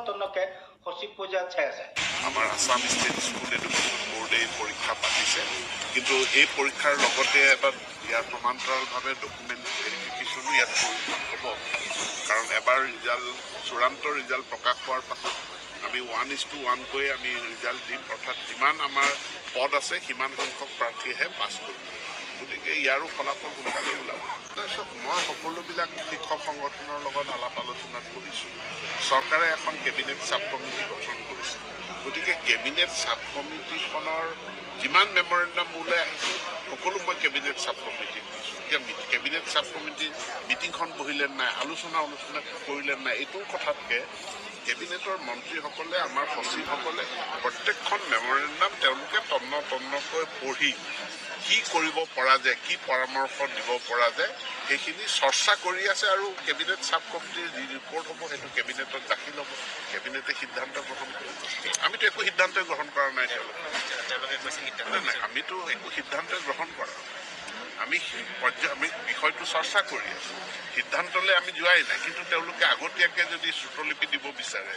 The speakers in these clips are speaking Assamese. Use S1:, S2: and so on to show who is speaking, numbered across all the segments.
S1: তন্নকে সচিব পৰ্যায়ত চাই আছে
S2: আমাৰ আসাম ষ্টেট স্কুল এডুকেশ্যন বোৰ্ডে পৰীক্ষা পাতিছে কিন্তু এই পৰীক্ষাৰ লগতে এটা ইয়াৰ সমান্তৰালভাৱে ডকুমেণ্ট ভেৰিফিকেশ্যনো ইয়াত হ'ব কাৰণ এবাৰ ৰিজাল্ট চূড়ান্ত ৰিজাল্ট প্ৰকাশ হোৱাৰ পাছত আমি 1:1 আমি ৰিজাল্ট দিম অৰ্থাৎ যিমান আমাৰ পদ আছে সিমান সংখ্যক প্ৰাৰ্থীয়েহে পাছ কৰিব গতিকে ইয়াৰো ফলাফল সোনকালে ওলাব তাৰপিছত মই সকলোবিলাক শিক্ষক সংগঠনৰ লগত আলাপ আলোচনাত কৰিছোঁ চৰকাৰে এখন কেবিনেট চাব কমিটি গঠন কৰিছে গতিকে কেবিনেট চাব কমিটিখনৰ যিমান মেমৰেণ্ডাম ওলাই আহিছে সকলো মই কেবিনেট চাব কমিটিক দিছোঁ এতিয়া কেবিনেট চাব কমিটিৰ মিটিংখন বহিলে নাই আলোচনা কৰিলে নাই এইটোৰ কথাতকৈ কেবিনেটৰ মন্ত্ৰীসকলে আমাৰ সচিবসকলে প্ৰত্যেকখন মেমৰেণ্ডাম তেওঁলোকে তন্নকৈ পঢ়ি কি কৰিব পৰা যায় কি পৰামৰ্শ দিব পৰা যায় সেইখিনি চৰ্চা কৰি আছে আৰু কেবিনেট চাব কমিটিৰ যি ৰিপৰ্ট হ'ব সেইটো কেবিনেটত দাখিল হ'ব কেবিনেটে সিদ্ধান্ত গ্ৰহণ কৰিব আমিতো একো সিদ্ধান্তই গ্ৰহণ কৰা নাই নাই আমিতো একো সিদ্ধান্তই গ্ৰহণ কৰা আমি বিষয়টো চৰ্চা কৰি আছোঁ সিদ্ধান্তলৈ আমি যোৱাই নাই কিন্তু তেওঁলোকে আগতীয়াকৈ যদি শ্ৰুতলিপি দিব বিচাৰে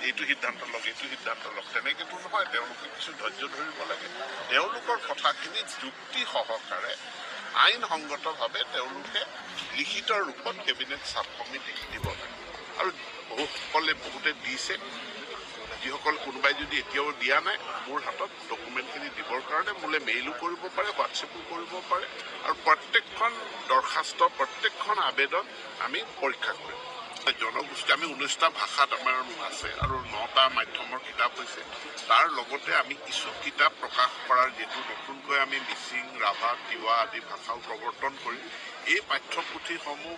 S2: এইটো সিদ্ধান্ত লওক তেনেকৈতো নহয় তেওঁলোকে কিছু ধৈৰ্য ধৰিব লাগে তেওঁলোকৰ কথাখিনি যুক্তি সহকাৰে আইনসংগতভাৱে তেওঁলোকে লিখিত ৰূপত কেবিনেট চাব কমিটিক দিব লাগে আৰু বহুতে দিছে যিসকল কোনোবাই যদি এতিয়াও দিয়া নাই মোৰ হাতত ডকুমেণ্টখিনি দিবৰ কাৰণে মোলৈ মেইলো কৰিব পাৰে হোৱাটছএপো কৰিব পাৰে আৰু প্ৰত্যেকখন দৰখাস্ত প্ৰত্যেকখন আবেদন আমি পৰীক্ষা কৰিম জনগোষ্ঠী আমি 19টা ভাষাত আমাৰ আছে আৰু 9টা মাধ্যমৰ কিতাপ হৈছে তাৰ লগতে আমি কিছু কিতাপ প্ৰকাশ কৰাৰ যিটো নতুনকৈ আমি মিচিং ৰাভা তিৱা আদি ভাষাও প্ৰৱৰ্তন কৰিম এই পাঠ্যপুথিসমূহ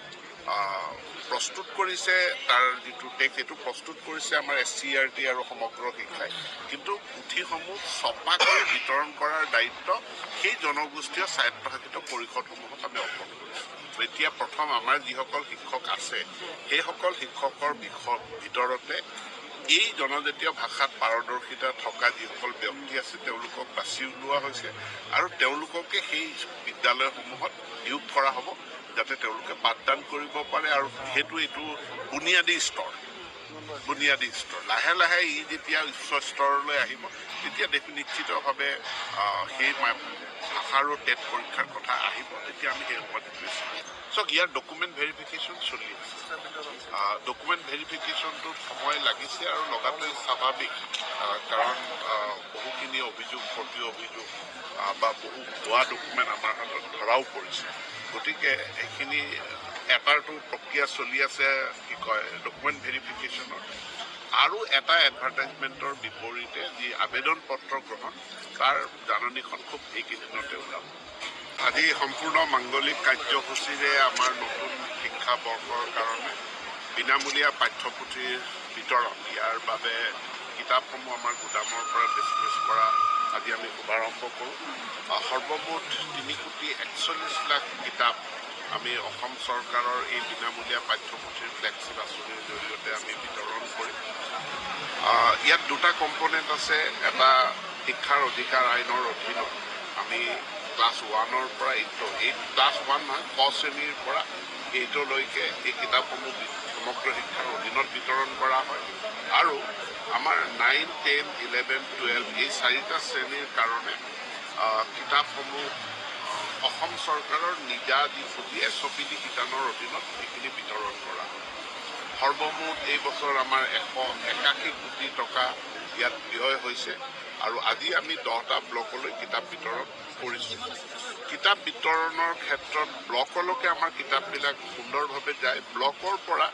S2: প্ৰস্তুত কৰিছে তাৰ যিটো টেক্সট এইটো প্ৰস্তুত কৰিছে আমাৰ SCERT আৰু সমগ্ৰ শিক্ষাই কিন্তু পুথিসমূহ ছপা কৰি বিতৰণ কৰাৰ দায়িত্ব সেই জনগোষ্ঠীয় স্বায়ত্তশাসিত পৰিষদসমূহক আমি অৰ্পণ কৰিছোঁ এতিয়া প্ৰথম আমাৰ যিসকল শিক্ষক আছে সেইসকল শিক্ষকৰ ভিতৰতে এই জনজাতীয় ভাষাত পাৰদৰ্শিতা থকা যিসকল ব্যক্তি আছে তেওঁলোকক বাছি উলিওৱা হৈছে আৰু তেওঁলোককে সেই বিদ্যালয়সমূহত নিয়োগ কৰা হ'ব যাতে তেওঁলোকে পাঠদান কৰিব পাৰে আৰু সেইটো এইটো বুনিয়াদী স্তৰ লাহে লাহে ই যেতিয়া উচ্চ স্তৰলৈ আহিব তেতিয়া নিশ্চিতভাৱে সেই ভাষাৰো টেট পৰীক্ষাৰ কথা আহিব তেতিয়া আমি সেই ওপৰত চাওক ইয়াৰ ডকুমেণ্ট ভেৰিফিকেশ্যন চলি আছে ডকুমেণ্ট ভেৰিফিকেশ্যনটোত সময় লাগিছে আৰু লগাটোৱে স্বাভাৱিক কাৰণ বহুখিনি অভিযোগ ভৰ্তি অভিযোগ বা বহু ভুৱা ডকুমেণ্ট আমাৰ হাতত ধৰাও পৰিছে গতিকে এইখিনি এটাৰটো প্ৰক্ৰিয়া চলি আছে কি কয় ডকুমেণ্ট ভেৰিফিকেশ্যনৰ আৰু এটা এডভাৰটাইজমেণ্টৰ বিপৰীতে যি আবেদন পত্ৰ গ্ৰহণ তাৰ জাননীখন খুব এইকেইদিনতে ওলাব আজি সম্পূৰ্ণ মাংগলিক কাৰ্যসূচীৰে আমাৰ নতুন শিক্ষাবৰ্ষৰ কাৰণে বিনামূলীয়া পাঠ্যপুথিৰ বিতৰণ ইয়াৰ বাবে কিতাপসমূহ আমাৰ গুদামৰ পৰা ডিছপ্লেচ কৰা আজি আমি শুভাৰম্ভ কৰোঁ সৰ্বমুঠ 3,41,00,000 কিতাপ আমি অসম চৰকাৰৰ এই বিনামূলীয়া পাঠ্যপুথিৰ ফ্লেগশ্বিপ আঁচনিৰ জৰিয়তে আমি বিতৰণ কৰিম ইয়াত দুটা কম্পনেণ্ট আছে এটা শিক্ষাৰ অধিকাৰ আইনৰ অধীনত আমি ক্লাছ 1ৰ পৰা 8 ক্লাছ 1 নহয় ক শ্ৰেণীৰ পৰা 8লৈকে এই কিতাপসমূহ সমগ্ৰ শিক্ষাৰ অধীনত বিতৰণ কৰা হয় আৰু আমাৰ 9, 10, 11, 12 এই 4টা শ্ৰেণীৰ কাৰণে কিতাপসমূহ অসম চৰকাৰৰ নিজা যি পুঁজি SOPD শিতানৰ অধীনত এইখিনি বিতৰণ কৰা হয় সৰ্বমুঠ এই বছৰ আমাৰ 181 কোটি টকা ইয়াত ব্যয় হৈছে আৰু আজি আমি 10টা ব্লকলৈ কিতাপ বিতৰণ কৰিছোঁ কিতাপ বিতৰণৰ ক্ষেত্ৰত ব্লকলৈকে আমাৰ কিতাপবিলাক সুন্দৰভাৱে যায় ব্লকৰ পৰা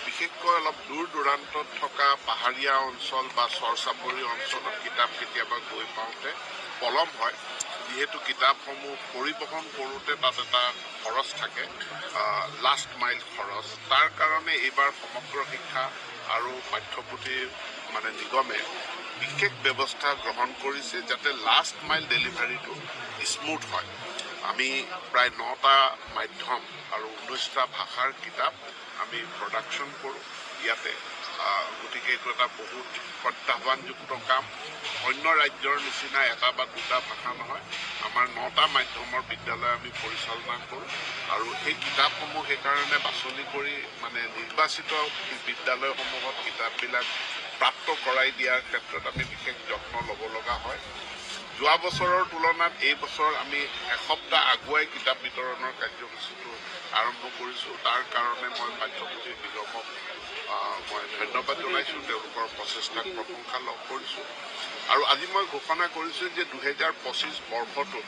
S2: বিশেষকৈ অলপ দূৰ দূৰান্তত থকা পাহাৰীয়া অঞ্চল বা চৰ-চাপৰি অঞ্চলত কিতাপ কেতিয়াবা গৈ পাওঁতে পলম হয় যিহেতু কিতাপসমূহ পৰিবহণ কৰোঁতে তাত এটা খৰচ থাকে লাষ্ট মাইল খৰচ তাৰ কাৰণে এইবাৰ সমগ্ৰ শিক্ষা আৰু পাঠ্যপুথি নিগমে বিশেষ ব্যৱস্থা গ্ৰহণ কৰিছে যাতে লাষ্ট মাইল ডেলিভাৰীটো স্মুথ হয় আমি প্ৰায় 9টা মাধ্যম আৰু 19টা ভাষাৰ কিতাপ আমি প্ৰডাকশ্যন কৰোঁ ইয়াতে গতিকে এইটো এটা বহুত প্ৰত্যাহ্বানযুক্ত কাম অন্য ৰাজ্যৰ নিচিনা এটা বা দুটা ভাষা নহয় আমাৰ 9টা মাধ্যমৰ বিদ্যালয় আমি পৰিচালনা কৰোঁ আৰু সেই কিতাপসমূহ সেইকাৰণে বাছনি কৰি নিৰ্বাচিত বিদ্যালয়সমূহত কিতাপবিলাক প্ৰাপ্ত কৰাই দিয়াৰ ক্ষেত্ৰত আমি বিশেষ যত্ন ল'ব লগা হয়। যোৱা বছৰৰ তুলনাত এই বছৰ আমি এসপ্তাহ আগুৱাই কিতাপ বিতৰণৰ কাৰ্যসূচীটো আৰম্ভ কৰিছোঁ। তাৰ কাৰণে মই পাঠ্যপুথি নিগমক মই ধন্যবাদ জনাইছোঁ, তেওঁলোকৰ প্ৰচেষ্টাক প্ৰশংসা লাভ কৰিছোঁ। আৰু আজি মই ঘোষণা কৰিছোঁ যে 2025 বৰ্ষটোত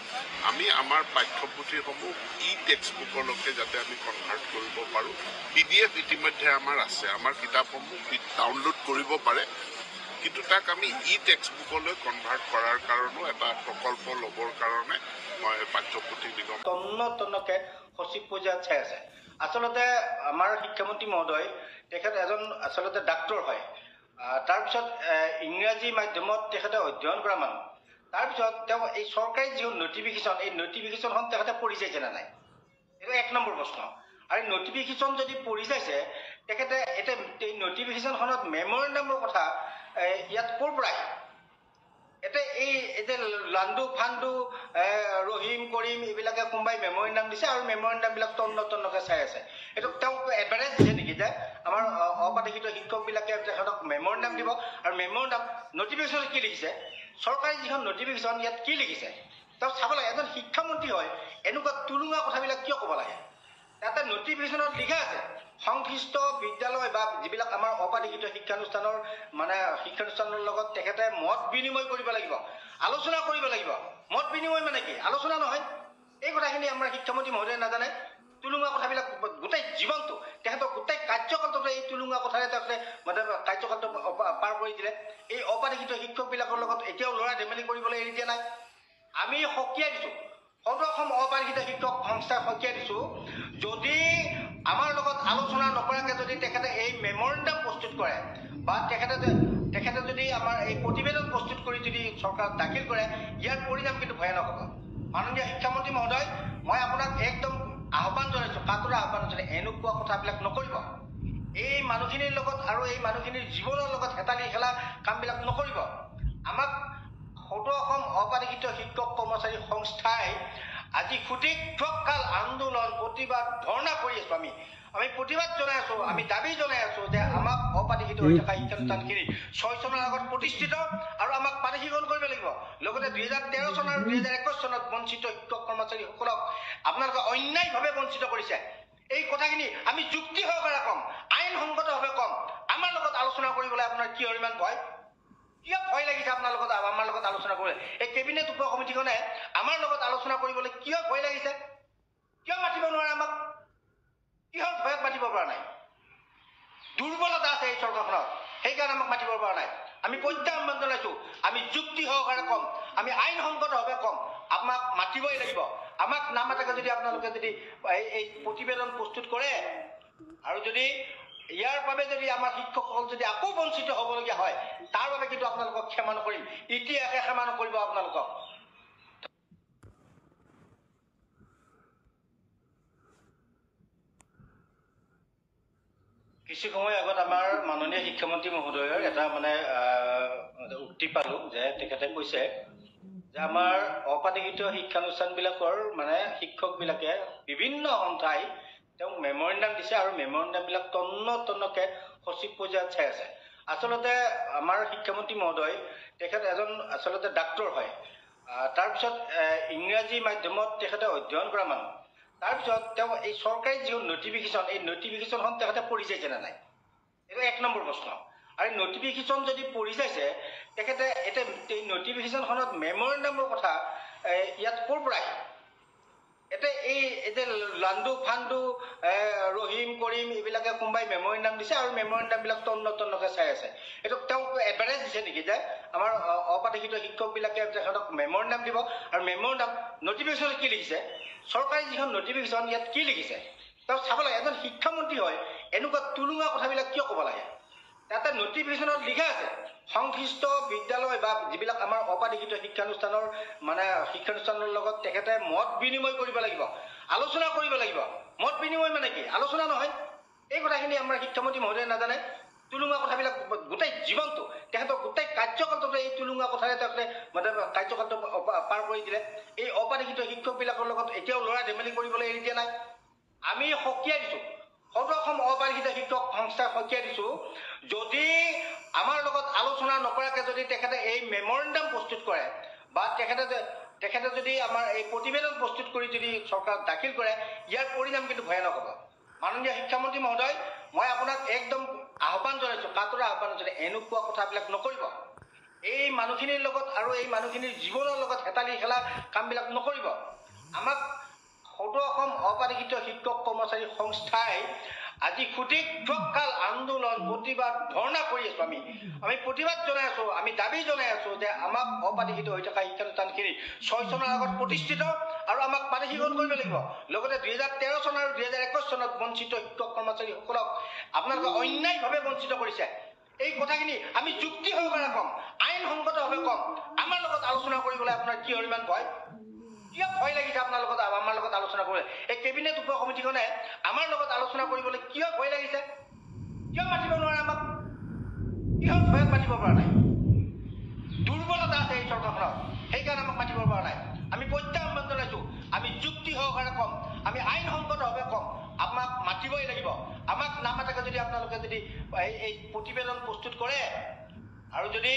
S2: আমি আমাৰ পাঠ্যপুথিসমূহ টেক্সটবুকলৈকে যাতে আমি কনভাৰ্ট কৰিব পাৰোঁ। PDF ইতিমধ্যে আমাৰ আছে, আমাৰ কিতাপসমূহ ডাউনলোড কৰিব পাৰে, কিন্তু তাক আমি টেক্সটবুকলৈ কনভাৰ্ট কৰাৰ কাৰণেও এটা প্ৰকল্প ল'বৰ কাৰণে মই পাঠ্যপুথি নিগম
S1: তন্নকে সচিব পৰ্যায়ত চাই আছে। আচলতে আমাৰ শিক্ষামন্ত্ৰী মহোদয় তেখেত এজন আচলতে ডাক্তৰ হয়। তাৰপিছত ইংৰাজী মাধ্যমত তেখেতে অধ্যয়ন কৰা মানুহ। তাৰপিছত তেওঁ এই চৰকাৰী যিখন নটিফিকেশ্যন, এই নটিফিকেশ্যনখন তেখেতে পঢ়ি চাইছে নে নাই, এইটো 1 নম্বৰ প্ৰশ্ন। আৰু নটিফিকেশ্যন যদি পঢ়ি চাইছে, তেখেতে এতিয়া এই নটিফিকেশ্যনখনত মেমৰেণ্ডামৰ কথা ইয়াত ক'ৰ পৰা আহে? এতিয়া লাণ্ডু ফাণ্ডু ৰহিম কৰিম এইবিলাকে কোনোবাই মেমৰেণ্ডাম দিছে আৰু মেমৰেণ্ডামবিলাক তন্নকে চাই আছে। এইটো তেওঁ এডভাৰেজ দিছে নেকি যে আমাৰ অপাঠিত শিক্ষকবিলাকে তেখেতক মেমৰেণ্ডাম দিব? আৰু মেমৰেণ্ডাম নটিফিকেশ্যনত কি লিখিছে, চৰকাৰী যিখন নটিফিকেশ্যন ইয়াত কি লিখিছে তেওঁ চাব লাগে। এজন শিক্ষামন্ত্ৰী হয়, এনেকুৱা তুলুঙা কথাবিলাক কিয় ক'ব লাগে? তাতে নটিফিকেশ্যনত লিখা আছে সংশ্লিষ্ট বিদ্যালয় বা যিবিলাক আমাৰ অপাঠিত শিক্ষানুষ্ঠানৰ শিক্ষানুষ্ঠানৰ লগত তেখেতে মত বিনিময় কৰিব লাগিব, আলোচনা কৰিব লাগিব। মত বিনিময় মানে কি? আলোচনা নহয়। এই কথাখিনি আমাৰ শিক্ষামন্ত্ৰী মহোদয়ে নাজানে। তুলুঙা কথাবিলাক গোটেই জীৱনটো তেখেতৰ গোটেই কাৰ্যকালটো এই তুলুঙা কথাৰে তেখেতে কাৰ্যকালটো পাৰ কৰি দিলে। এই অপাঠিত শিক্ষকবিলাকৰ লগত এতিয়াও ল'ৰা ধেমালি কৰিবলৈ এৰি দিয়া নাই। আমি সকীয়াই দিছোঁ, সদৌ অসম অপাঠিত শিক্ষক সংস্থাই সকীয়াই দিছোঁ, যদি আমাৰ লগত আলোচনা নকৰাকৈ যদি তেখেতে এই মেমৰেণ্ডাম প্ৰস্তুত কৰে বা তেখেতে যদি আমাৰ এই প্ৰতিবেদন প্ৰস্তুত কৰি যদি চৰকাৰক দাখিল কৰে, ইয়াৰ পৰিণাম কিন্তু ভয়ানক হ'ব। মাননীয় শিক্ষামন্ত্ৰী মহোদয়, মই আপোনাক একদম আহ্বান জনাইছোঁ, কাতৰা আহ্বান জনাইছোঁ, এনেকুৱা কথাবিলাক নকৰিব। এই মানুহখিনিৰ লগত আৰু এই মানুহখিনিৰ জীৱনৰ লগত হেতালি খেলা কামবিলাক নকৰিব। আমাক সদৌ অসম অপাঠিত শিক্ষক কৰ্মচাৰী সংস্থাই আজি সুদীৰ্ঘকাল আন্দোলন প্ৰতিবাদ ধৰ্ণা কৰি আছো। আমি প্ৰতিবাদ জনাই আছো, আমি দাবী জনাই আছো যে আমাক অপাঠিত হৈ থকা শিক্ষানুষ্ঠানখিনি 6 চনৰ আগত প্ৰতিষ্ঠিত আৰু আমাক পানীশীকৰণ কৰিব লাগিব। লগতে 2013 চন আৰু 2021 চনত বঞ্চিত শিক্ষক কৰ্মচাৰীসকলক আপোনালোকে অন্যায়ভাৱে বঞ্চিত কৰিছে। এই কথাখিনি আমি যুক্তি সহকাৰে কম, আইনসংগতভাৱে কম। আমাৰ লগত আলোচনা কৰিবলৈ আপোনাৰ কিয় ইমান ভয়? কিয় ভয় লাগিছে আপোনাৰ লগত আমাৰ লগত আলোচনা কৰিবলৈ? এই কেবিনেট উপ কমিটিখনে আমাৰ লগত আলোচনা কৰিবলৈ কিয় ভয় লাগিছে? কিয় মাতিব নোৱাৰে আমাক? কিহৰ ভয়ত মাতিব পৰা নাই? দুৰ্বলতা আছে এই চৰকাৰখনত, সেইকাৰণে আমাক মাতিব পৰা নাই। আমি প্ৰত্যাহ্বান জনাইছো, আমি যুক্তি সহকাৰে কম, আমি আইনসংগতভাৱে কম। আমাক মাতিবই লাগিব। আমাক নামাতাকে যদি আপোনালোকে যদি এই প্ৰতিবেদন প্ৰস্তুত কৰে আৰু যদি ইয়াৰ বাবে যদি আমাৰ শিক্ষকসকল যদি আকৌ বঞ্চিত হ'বলগীয়া হয়, তাৰ বাবে কিন্তু আপোনালোকক ক্ষমা নকৰিম। ইতিহাসে ক্ষমা নকৰিব আপোনালোকক। কিছু সময় আগত আমাৰ মাননীয় শিক্ষামন্ত্ৰী মহোদয়ৰ এটা উক্তি পালো যে তেখেতে কৈছে যে আমাৰ অপাঠিত শিক্ষানুষ্ঠানবিলাকৰ শিক্ষকবিলাকে বিভিন্ন সন্থাই তেওঁক মেমৰেণ্ডাম দিছে আৰু মেমৰেণ্ডামবিলাক তন্নকে সচিব পৰ্যায়ত চাই আছে। আচলতে আমাৰ শিক্ষামন্ত্ৰী মহোদয় তেখেত এজন আচলতে ডাক্তৰ হয়। তাৰপিছত ইংৰাজী মাধ্যমত তেখেতে অধ্যয়ন কৰা মানুহ। তাৰপিছত তেওঁ এই চৰকাৰী যিখন নটিফিকেশ্যন, এই নটিফিকেশ্যনখন তেখেতে পঢ়ি চাইছে নে নাই, এইটো 1 নম্বৰ প্ৰশ্ন। আৰু নটিফিকেশ্যন যদি পঢ়ি চাইছে, তেখেতে এতিয়া এই নটিফিকেশ্যনখনত মেমৰেণ্ডামৰ কথা ইয়াত ক'ৰ পৰা আহে? এতিয়া লাণ্ডু ফাণ্ডু ৰহিম কৰিম এইবিলাকে কোনোবাই মেমৰেণ্ডাম দিছে আৰু মেমৰেণ্ডামবিলাক তন্নকে চাই আছে। এইটো তেওঁ এডভাৰেজ দিছে নেকি যে আমাৰ অপাঠিত শিক্ষকবিলাকে তেখেতক মেমৰেণ্ডাম দিব? আৰু মেমৰেণ্ডাম নটিফিকেশ্যনত কি লিখিছে, চৰকাৰী যিখন নটিফিকেশ্যন ইয়াত কি লিখিছে তেওঁ চাব লাগে। এজন শিক্ষামন্ত্ৰী হয়, এনেকুৱা তুলুঙা কথাবিলাক কিয় ক'ব লাগে? তাতে নটিফিকেশ্যনত লিখা আছে সংশ্লিষ্ট বিদ্যালয় বা যিবিলাক আমাৰ অপাঠিত শিক্ষানুষ্ঠানৰ শিক্ষানুষ্ঠানৰ লগত তেখেতে মত বিনিময় কৰিব লাগিব, আলোচনা কৰিব লাগিব। মত বিনিময় মানে কি? আলোচনা নহয়। এই কথাখিনি আমাৰ শিক্ষামন্ত্ৰী মহোদয়ে নাজানে। তুলুঙা কথাবিলাক গোটেই জীৱনটো তেখেতৰ গোটেই কাৰ্যকালটো এই তুলুঙা কথাৰে তেখেতে কাৰ্যকালটো পাৰ কৰি দিলে। এই অপাঠিত শিক্ষকবিলাকৰ লগত এতিয়াও ল'ৰা ধেমালি কৰিবলৈ এৰি দিয়া নাই। আমি সকীয়াই দিছোঁ, সদৌ অসম অবাৰিত শিক্ষক সংস্থাক সকীয়াই দিছোঁ, যদি আমাৰ লগত আলোচনা নকৰাকৈ যদি তেখেতে এই মেমৰেণ্ডাম প্ৰস্তুত কৰে বা তেখেতে যদি আমাৰ এই প্ৰতিবেদন প্ৰস্তুত কৰি যদি চৰকাৰক দাখিল কৰে, ইয়াৰ পৰিণাম কিন্তু ভয়ানক হ'ব। মাননীয় শিক্ষামন্ত্ৰী মহোদয়, মই আপোনাক একদম আহ্বান জনাইছোঁ, কাতৰা আহ্বান জনাইছোঁ, এনেকুৱা কথাবিলাক নকৰিব। এই মানুহখিনিৰ লগত আৰু এই মানুহখিনিৰ জীৱনৰ লগত হেতালি খেলা কামবিলাক নকৰিব। আমাক সদৌ অসম অবাৰিত শিক্ষক কৰ্মচাৰী সংস্থাই আজি সুদীৰ্ঘকাল আন্দোলন প্ৰতিবাদ ধৰ্ণা কৰি আছোঁ। আমি প্ৰতিবাদ জনাই আছোঁ, আমি দাবী জনাই আছোঁ যে আমাক অবাৰিত হৈ থকা শিক্ষানুষ্ঠানখিনি 6 চনৰ আগত প্ৰতিষ্ঠিত আৰু আমাক পানীশীকৰণ কৰিব লাগিব। লগতে 2013 চন আৰু 2021 চনত বঞ্চিত শিক্ষক কৰ্মচাৰীসকলক আপোনালোকে অন্যায়ভাৱে বঞ্চিত কৰিছে। এই কথাখিনি আমি যুক্তি সহকাৰে ক'ম, আইনসংগতভাৱে ক'ম। আমাৰ লগত আলোচনা কৰিবলৈ আপোনাৰ কিয় ইমান ভয়? কিয় ভয় লাগিছে আপোনাৰ লগত আমাৰ লগত আলোচনা কৰিবলৈ? এই কেবিনেট উপ সমিতিখনে আমাৰ লগত আলোচনা কৰিবলৈ কিয় ভয় লাগিছে? কিয় মাতিব নোৱাৰে আমাক? কিহৰ ভয়ত মাতিব পৰা নাই? দুৰ্বলতা আছে এই চৰকাৰখনত, সেইকাৰণে আমাক মাতিব পৰা নাই। আমি প্ৰত্যাহ্বান জনাইছোঁ, আমি যুক্তি সহকাৰে ক'ম, আমি আইনসংগতভাৱে ক'ম, আমাক মাতিবই লাগিব। আমাক নামাতাকে যদি আপোনালোকে যদি এই প্ৰতিবেদন প্ৰস্তুত কৰে আৰু যদি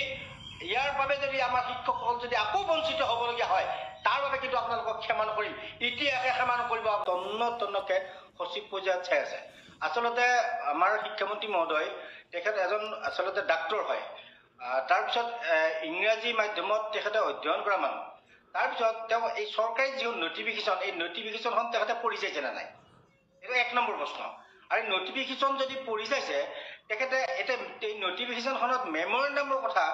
S1: ইয়াৰ বাবে যদি আমাৰ শিক্ষকসকল যদি আকৌ বঞ্চিত হ'বলগীয়া হয়, তাৰ বাবে কিন্তু আপোনালোকক ক্ষমা নকৰিম, ইতিহাসে ক্ষমা নকৰিব। তন্নকে সচিব পৰ্যায়ত চাই আছে। আচলতে আমাৰ শিক্ষামন্ত্ৰী মহোদয় তেখেত এজন আচলতে ডাক্তৰ হয়। তাৰপিছত ইংৰাজী মাধ্যমত তেখেতে অধ্যয়ন কৰা মানুহ। তাৰপিছত তেওঁ এই চৰকাৰী যিখন নটিফিকেশ্যন, এই নটিফিকেশ্যনখন তেখেতে পঢ়ি চাইছে নে নাই, এইটো 1 নম্বৰ প্ৰশ্ন। আৰু নটিফিকেশ্যন যদি পঢ়ি চাইছে, তেখেতে এতিয়া এই নটিফিকেশ্যনখনত মেমৰেণ্ডামৰ কথা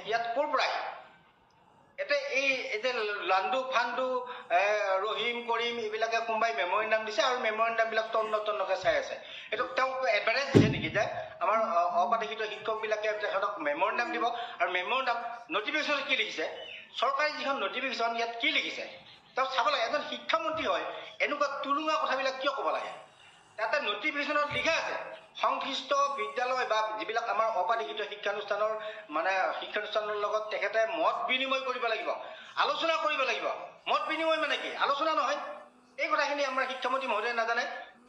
S1: ইয়াত ক'ৰ পৰা আহে? এতিয়া এই যে লাণ্ডু ফাণ্ডু ৰহিম কৰিম এইবিলাকে কোনোবাই মেমৰেণ্ডাম দিছে আৰু মেমৰেণ্ডামবিলাক তন্নকে চাই আছে। এইটো তেওঁ এডভাৰেজ দিছে নেকি যে আমাৰ অবাৰিত শিক্ষকবিলাকে তেখেতক মেমৰেণ্ডাম দিব? আৰু মেমৰেণ্ডাম নটিফিকেশ্যনত কি লিখিছে? চৰকাৰী যিখন নটিফিকেশ্যন ইয়াত কি লিখিছে তেওঁ চাব লাগে। এজন শিক্ষামন্ত্ৰী হয় এনেকুৱা তুলুঙা কথাবিলাক কিয় ক'ব লাগে? তাতে নটিফিকেশ্যনত লিখা আছে সংশ্লিষ্ট বিদ্যালয় বা যিবিলাক আমাৰ অবাৰিত শিক্ষানুষ্ঠানৰ শিক্ষানুষ্ঠানৰ লগত তেখেতে মত বিনিময় কৰিব লাগিব, আলোচনা কৰিব লাগিব। মত বিনিময় মানে কি? আলোচনা নহয়। এই কথাখিনি আমাৰ শিক্ষামন্ত্ৰী মহোদয়ে নাজানে।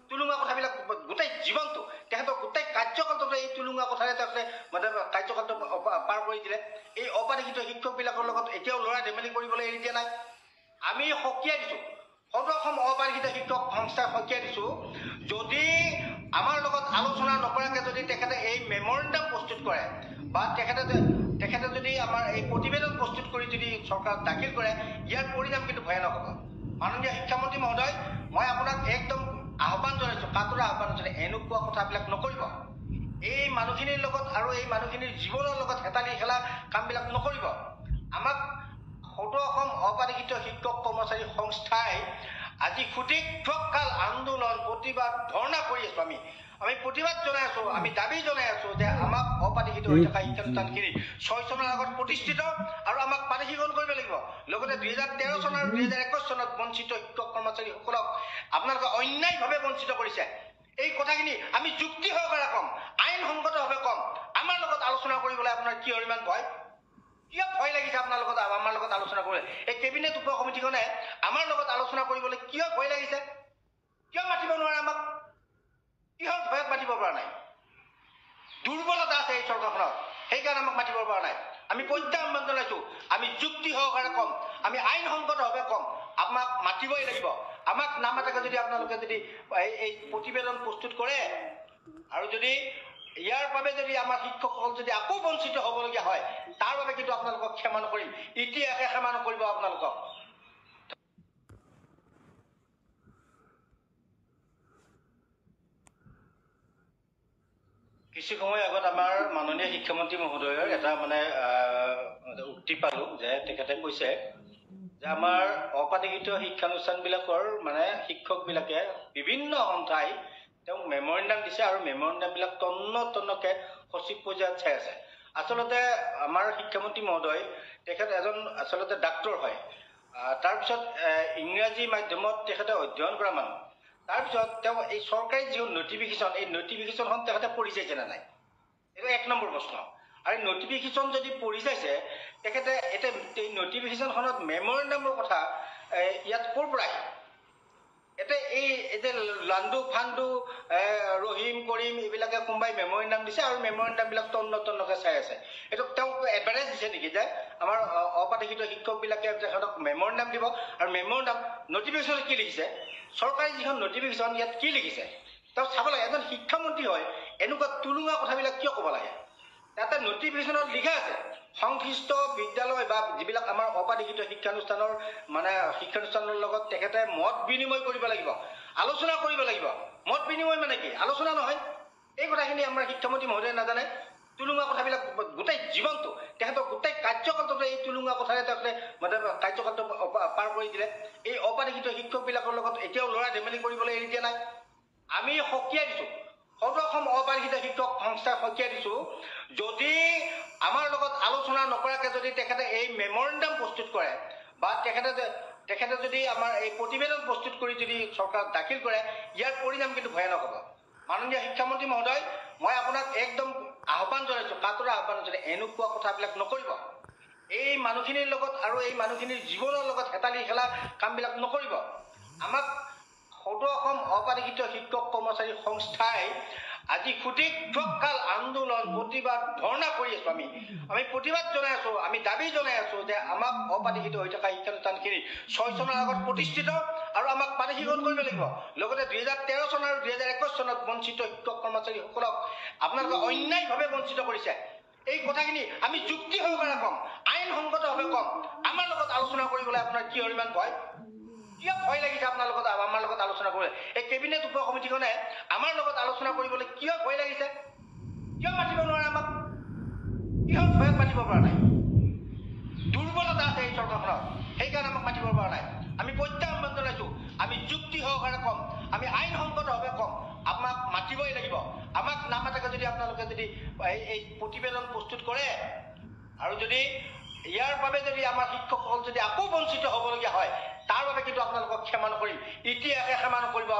S1: তুলুঙা কথাবিলাক গোটেই জীৱনটো তেখেতৰ গোটেই কাৰ্যকালটো এই তুলুঙা কথাৰে তেখেতে কাৰ্যকালটো পাৰ কৰি দিলে। এই অবাৰিত শিক্ষকবিলাকৰ লগত এতিয়াও ল'ৰা ধেমালি কৰিবলৈ এৰি দিয়া নাই। আমি সকীয়াই দিছোঁ, সদৌ অসম অবাৰিত শিক্ষক সংস্থাক সকীয়াই দিছোঁ, যদি আমাৰ লগত আলোচনা নকৰাকৈ যদি তেখেতে এই মেমৰেণ্ডাম প্ৰস্তুত কৰে বা তেখেতে যদি আমাৰ এই প্ৰতিবেদন প্ৰস্তুত কৰি যদি চৰকাৰক দাখিল কৰে, ইয়াৰ পৰিণাম কিন্তু ভয়ানক হ'ব। মাননীয় শিক্ষামন্ত্ৰী মহোদয়, মই আপোনাক একদম আহ্বান জনাইছোঁ, কাতৰা আহ্বান জনাইছোঁ, এনেকুৱা কথাবিলাক নকৰিব। এই মানুহখিনিৰ লগত আৰু এই মানুহখিনিৰ জীৱনৰ লগত হেতালি খেলা কামবিলাক নকৰিব। আমাক সদৌ অসম অবাৰিত শিক্ষক কৰ্মচাৰী সংস্থাই আজি সুদীৰ্ঘকাল আন্দোলন প্ৰতিবাদ ধৰ্ণা কৰি আছোঁ। আমি প্ৰতিবাদ জনাই আছোঁ, আমি দাবী জনাই আছোঁ যে আমাক অবাৰিত হৈ থকা শিক্ষানুষ্ঠানখিনি 6 চনৰ আগত প্ৰতিষ্ঠিত আৰু আমাক পানীশীকৰণ কৰিব লাগিব। লগতে 2013 চন আৰু 2021 চনত বঞ্চিত শিক্ষক কৰ্মচাৰীসকলক আপোনালোকে অন্যায়ভাৱে বঞ্চিত কৰিছে। এই কথাখিনি আমি যুক্তি সহকাৰে ক'ম, আইনসংগতভাৱে ক'ম। আমাৰ লগত আলোচনা কৰিবলৈ আপোনাৰ কিয় ইমান ভয়? কিয় ভয় লাগিছে আপোনাৰ লগত আমাৰ লগত আলোচনা কৰিবলৈ? এই কেবিনেট উপ সমিতিখনে আমাৰ লগত আলোচনা কৰিবলৈ কিয় ভয় লাগিছে? কিয় মাতিব নোৱাৰে আমাক? কিহৰ ভয়ত মাতিব পৰা নাই? দুৰ্বলতা আছে এই চৰকাৰখনত, সেইকাৰণে আমাক মাতিব পৰা নাই। আমি প্ৰত্যাহ্বান জনাইছোঁ, আমি যুক্তি সহকাৰে ক'ম, আমি আইনসংগতভাৱে ক'ম, আমাক মাতিবই লাগিব। আমাক নামাতাকে যদি আপোনালোকে যদি এই প্ৰতিবেদন প্ৰস্তুত কৰে আৰু যদি ইয়াৰ বাবে যদি আমাৰ শিক্ষকসকল যদি আকৌ বঞ্চিত হ'বলগীয়া হয়, তাৰ বাবে কিন্তু আপোনালোকক ক্ষমা নকৰিম, ইতিহাসে ক্ষমা নকৰিব আপোনালোকক। কিছু সময় আগত আমাৰ মাননীয় শিক্ষামন্ত্ৰী মহোদয়ৰ এটা উক্তি পালোঁ যে তেখেতে কৈছে যে আমাৰ অপাঠিকৃত শিক্ষানুষ্ঠানবিলাকৰ শিক্ষকবিলাকে বিভিন্ন সন্থাই তেওঁক মেমৰেণ্ডাম দিছে আৰু মেমৰেণ্ডামবিলাক তন্নকে সচিব পৰ্যায়ত চাই আছে। আচলতে আমাৰ শিক্ষামন্ত্ৰী মহোদয় তেখেত এজন আচলতে ডাক্তৰ হয়। তাৰপিছত ইংৰাজী মাধ্যমত তেখেতে অধ্যয়ন কৰা মানুহ। তাৰপিছত তেওঁ এই চৰকাৰী যিখন নটিফিকেশ্যন, এই নটিফিকেশ্যনখন তেখেতে পঢ়ি চাইছে নে নাই, এইটো 1 নম্বৰ প্ৰশ্ন। আৰু নটিফিকেশ্যন যদি পঢ়ি চাইছে, তেখেতে এতিয়া এই নটিফিকেশ্যনখনত মেমৰেণ্ডামৰ কথা ইয়াত ক'ৰ পৰা আহে? এতিয়া এই যে লাণ্ডু ফাণ্ডু ৰহিম কৰিম এইবিলাকে কোনোবাই মেমৰিণ্ডাম দিছে আৰু মেমৰিণ্ডামবিলাক তন্নকে চাই আছে। এইটো তেওঁ এডভাৰটাইজ দিছে নেকি যে আমাৰ অপাঠিত শিক্ষকবিলাকে সিহঁতক মেমৰিণ্ডাম দিব, আৰু মেমৰিণ্ডাম নটিফিকেশ্যনত কি লিখিছে, চৰকাৰী যিখন নটিফিকেশ্যন ইয়াত কি লিখিছে তেওঁ চাব লাগে। এজন শিক্ষামন্ত্ৰী হয় এনেকুৱা তুলুঙা কথাবিলাক কিয় ক'ব লাগে? তাতে নটিফিকেশ্যনত লিখা আছে সংশ্লিষ্ট বিদ্যালয় বা যিবিলাক আমাৰ অপাঠিত শিক্ষানুষ্ঠানৰ শিক্ষানুষ্ঠানৰ লগত তেখেতে মত বিনিময় কৰিব লাগিব, আলোচনা কৰিব লাগিব। মত বিনিময় মানে কি? আলোচনা নহয়। এই কথাখিনি আমাৰ শিক্ষামন্ত্ৰী মহোদয়ে নাজানে। তুলুঙা কথাবিলাক গোটেই জীৱনটো তেখেতৰ গোটেই কাৰ্যকালটো এই তুলুঙা কথাৰে তেখেতে কাৰ্যকালটো পাৰ কৰি দিলে। এই অপাঠিত শিক্ষকবিলাকৰ লগত এতিয়াও ল'ৰা ধেমালি কৰিবলৈ এৰি দিয়া নাই। আমি সকীয়াই দিছোঁ, সদৌ অসম অপাঠিত শিক্ষক সংস্থাই সকীয়াই দিছোঁ, যদি আমাৰ লগত আলোচনা নকৰাকৈ যদি তেখেতে এই মেমৰিণ্ডাম প্ৰস্তুত কৰে বা তেখেতে যদি আমাৰ এই প্ৰতিবেদন প্ৰস্তুত কৰি যদি চৰকাৰক দাখিল কৰে, ইয়াৰ পৰিণাম কিন্তু ভয়ানক হ'ব। মাননীয় শিক্ষামন্ত্ৰী মহোদয়, মই আপোনাক একদম আহ্বান জনাইছোঁ, কাতৰা আহ্বান জনাইছোঁ, এনেকুৱা কথাবিলাক নকৰিব। এই মানুহখিনিৰ লগত আৰু এই মানুহখিনিৰ জীৱনৰ লগত হেতালি খেলা কামবিলাক নকৰিব। আমাক সদৌ অসম অপাঠিত শিক্ষক কৰ্মচাৰী সংস্থাই আজি সুদীৰ্ঘকাল আন্দোলন প্ৰতিবাদ ধৰ্ণা কৰি আছোঁ। আমি প্ৰতিবাদ জনাই আছোঁ, আমি দাবী জনাই আছোঁ যে আমাক অপাঠিত হৈ থকা শিক্ষানুষ্ঠানখিনি 6 চনৰ আগত প্ৰতিষ্ঠিত আৰু আমাক মানসীকৰণ কৰিব লাগিব। লগতে 2013 চন আৰু 2021 চনত বঞ্চিত শিক্ষক কৰ্মচাৰীসকলক আপোনালোকে অন্যায়ভাৱে বঞ্চিত কৰিছে। এই কথাখিনি আমি যুক্তি সহকাৰে ক'ম, আইনসংগতভাৱে ক'ম। আমাৰ লগত আলোচনা কৰিবলৈ আপোনাৰ কিহৰ ইমান ভয়? কিয় ভয় লাগিছে আমাৰ লগত আলোচনা কৰিবলৈ? এই কেবিনেট উপ সমিতিখনে আমাৰ লগত আলোচনা কৰিবলৈ কিয় ভয় লাগিছে? কিয় মাতিব নোৱাৰে আমাক? কিহৰ ভয়ত মাতিব পৰা নাই? দুৰ্বলতা আছে এই চৰকাৰখনৰ, সেইকাৰণে আমাক মাতিব পৰা নাই। আমি প্ৰত্যাহ্বান জনাইছোঁ, আমি যুক্তি সহকাৰে ক'ম, আমি আইনসংগতভাৱে ক'ম, আমাক মাতিবই লাগিব। আমাক নামাতাকে যদি আপোনালোকে যদি এই প্ৰতিবেদন প্ৰস্তুত কৰে আৰু যদি ইয়াৰ বাবে যদি আমাৰ শিক্ষকসকল যদি আকৌ বঞ্চিত হ'বলগীয়া হয়, তাৰ বাবে কিন্তু আপোনালোকক ক্ষমা নকৰিম, ইতিহাসে ক্ষমা নকৰিব।